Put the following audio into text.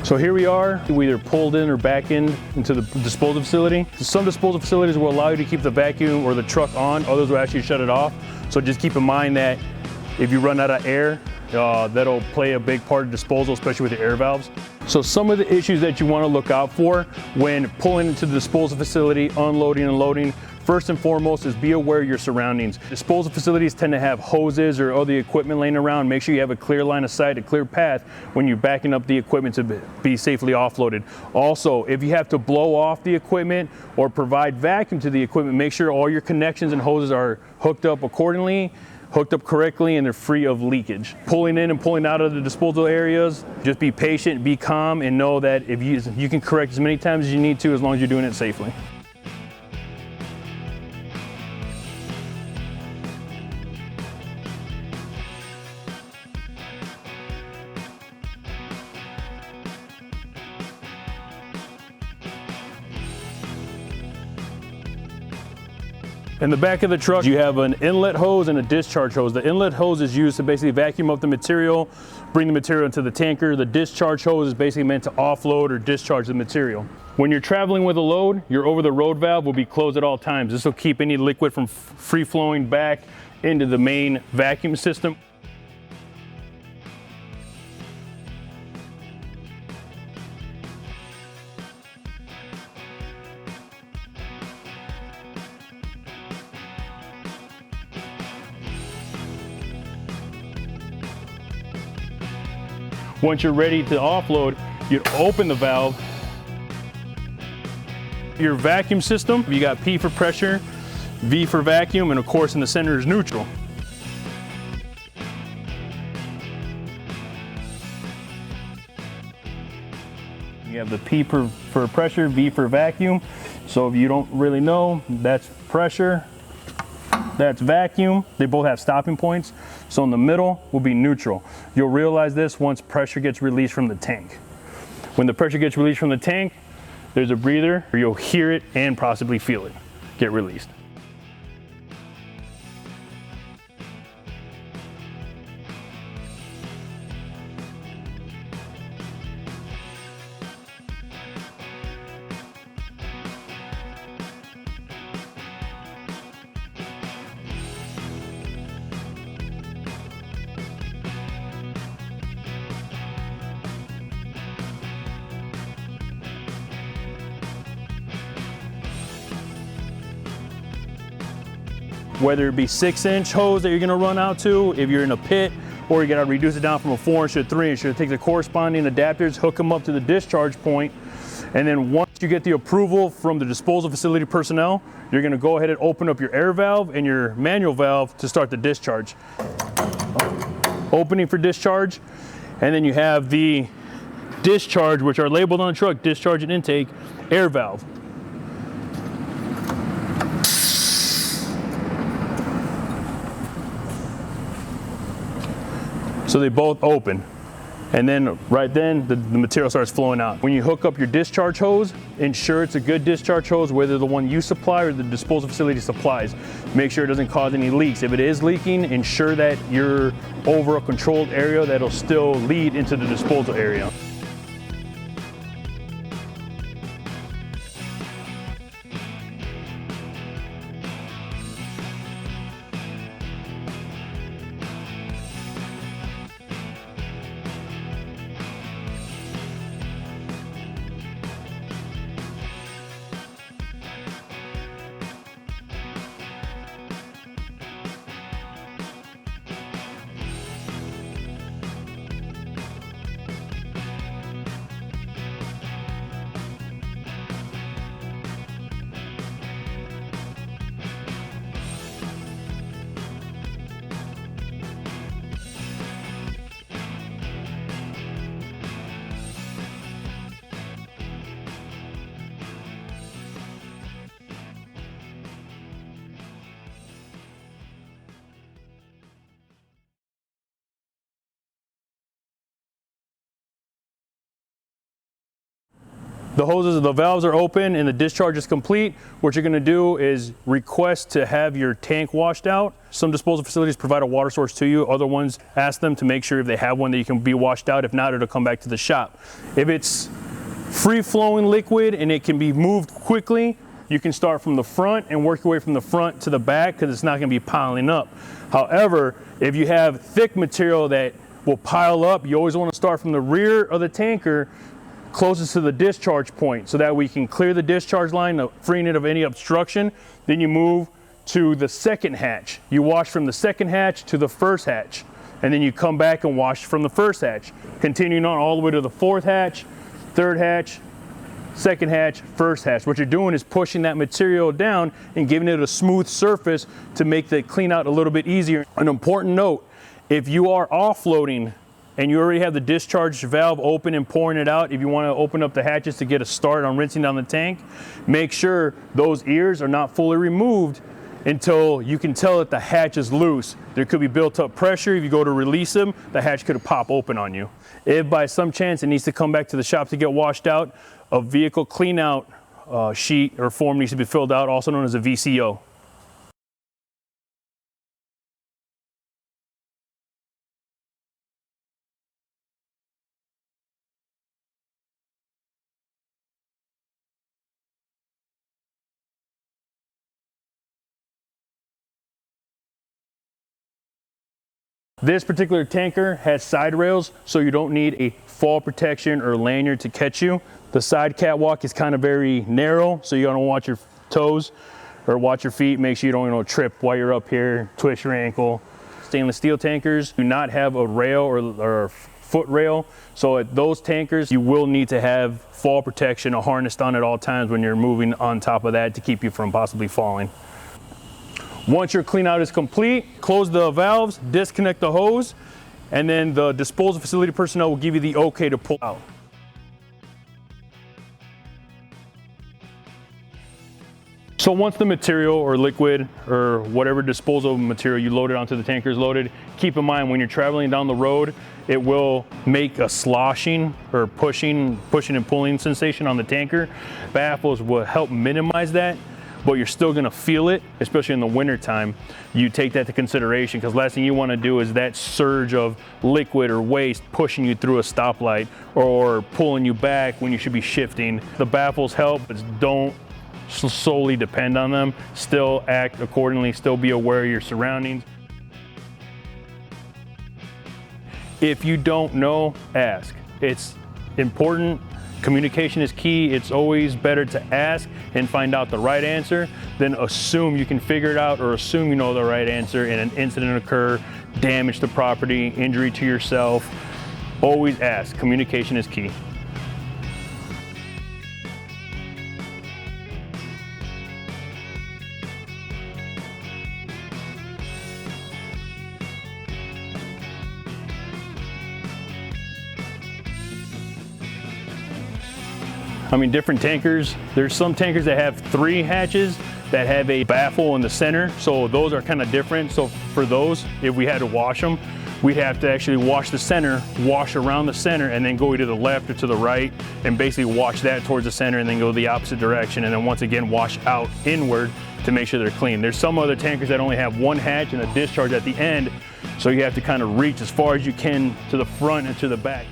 So here we are, we either pulled in or back in into the disposal facility. Some disposal facilities will allow you to keep the vacuum or the truck on, others will actually shut it off. So just keep in mind that if you run out of air, that'll play a big part of disposal, especially with the air valves. So some of the issues that you want to look out for when pulling into the disposal facility, unloading and loading, first and foremost is be aware of your surroundings. Disposal facilities tend to have hoses or other equipment laying around. Make sure you have a clear line of sight, a clear path when you're backing up the equipment to be safely offloaded. Also, if you have to blow off the equipment or provide vacuum to the equipment, make sure all your connections and hoses are hooked up accordingly, hooked up correctly, and they're free of leakage. Pulling in and pulling out of the disposal areas, just be patient, be calm, and know that if you can correct as many times as you need to, as long as you're doing it safely. In the back of the truck, you have an inlet hose and a discharge hose. The inlet hose is used to basically vacuum up the material, bring the material into the tanker. The discharge hose is basically meant to offload or discharge the material. When you're traveling with a load, your over-the-road valve will be closed at all times. This will keep any liquid from free-flowing back into the main vacuum system. Once you're ready to offload, you open the valve. Your vacuum system, you got P for pressure, V for vacuum, and of course in the center is neutral. You have the P for pressure, V for vacuum. So if you don't really know, that's pressure, that's vacuum. They both have stopping points. So in the middle will be neutral. You'll realize this once pressure gets released from the tank. When the pressure gets released from the tank, there's a breather where you'll hear it and possibly feel it get released. Whether it be 6-inch hose that you're gonna run out to, if you're in a pit, or you gotta reduce it down from a 4-inch to a 3-inch, you take the corresponding adapters, hook them up to the discharge point, and then once you get the approval from the disposal facility personnel, you're gonna go ahead and open up your air valve and your manual valve to start the discharge. Opening for discharge, and then you have the discharge, which are labeled on the truck, discharge and intake, air valve. So they both open, and then right then the material starts flowing out. When you hook up your discharge hose, ensure it's a good discharge hose, whether the one you supply or the disposal facility supplies. Make sure it doesn't cause any leaks. If it is leaking, ensure that you're over a controlled area that'll still lead into the disposal area. The hoses, the valves are open and the discharge is complete. What you're gonna do is request to have your tank washed out. Some disposal facilities provide a water source to you. Other ones, ask them to make sure if they have one that you can be washed out. If not, it'll come back to the shop. If it's free-flowing liquid and it can be moved quickly, you can start from the front and work your way from the front to the back because it's not going to be piling up. However, if you have thick material that will pile up, you always want to start from the rear of the tanker closest to the discharge point so that we can clear the discharge line, freeing it of any obstruction. Then you move to the second hatch. You wash from the second hatch to the first hatch, and then you come back and wash from the first hatch, continuing on all the way to the fourth hatch, third hatch, second hatch, first hatch. What you're doing is pushing that material down and giving it a smooth surface to make the clean out a little bit easier. An important note, if you are offloading and you already have the discharge valve open and pouring it out, if you want to open up the hatches to get a start on rinsing down the tank, make sure those ears are not fully removed until you can tell that the hatch is loose. There could be built up pressure. If you go to release them, the hatch could pop open on you. If by some chance it needs to come back to the shop to get washed out, a vehicle clean out sheet or form needs to be filled out, also known as a VCO. This particular tanker has side rails, so you don't need a fall protection or lanyard to catch you. The side catwalk is kind of very narrow, so you don't watch your toes or watch your feet. Make sure you don't trip while you're up here, twist your ankle. Stainless steel tankers do not have a rail or foot rail, so at those tankers you will need to have fall protection, a harness on at all times when you're moving on top of that to keep you from possibly falling. Once your clean out is complete, close the valves, disconnect the hose, and then the disposal facility personnel will give you the okay to pull out. So once the material or liquid or whatever disposal material you loaded onto the tanker is loaded, keep in mind when you're traveling down the road, it will make a sloshing or pushing and pulling sensation on the tanker. Baffles will help minimize that, but you're still gonna feel it, especially in the winter time. You take that to consideration, because last thing you wanna do is that surge of liquid or waste pushing you through a stoplight or pulling you back when you should be shifting. The baffles help, but don't solely depend on them. Still act accordingly, still be aware of your surroundings. If you don't know, ask. It's important. Communication is key. It's always better to ask and find out the right answer than assume you can figure it out or assume you know the right answer and an incident occur, damage to property, injury to yourself. Always ask. Communication is key. I mean, different tankers. There's some tankers that have 3 hatches that have a baffle in the center, so those are kind of different. So for those, if we had to wash them, we'd have to actually wash the center, wash around the center, and then go to the left or to the right, and basically wash that towards the center, and then go the opposite direction, and then once again wash out inward to make sure they're clean. There's some other tankers that only have 1 hatch and a discharge at the end, so you have to kind of reach as far as you can to the front and to the back.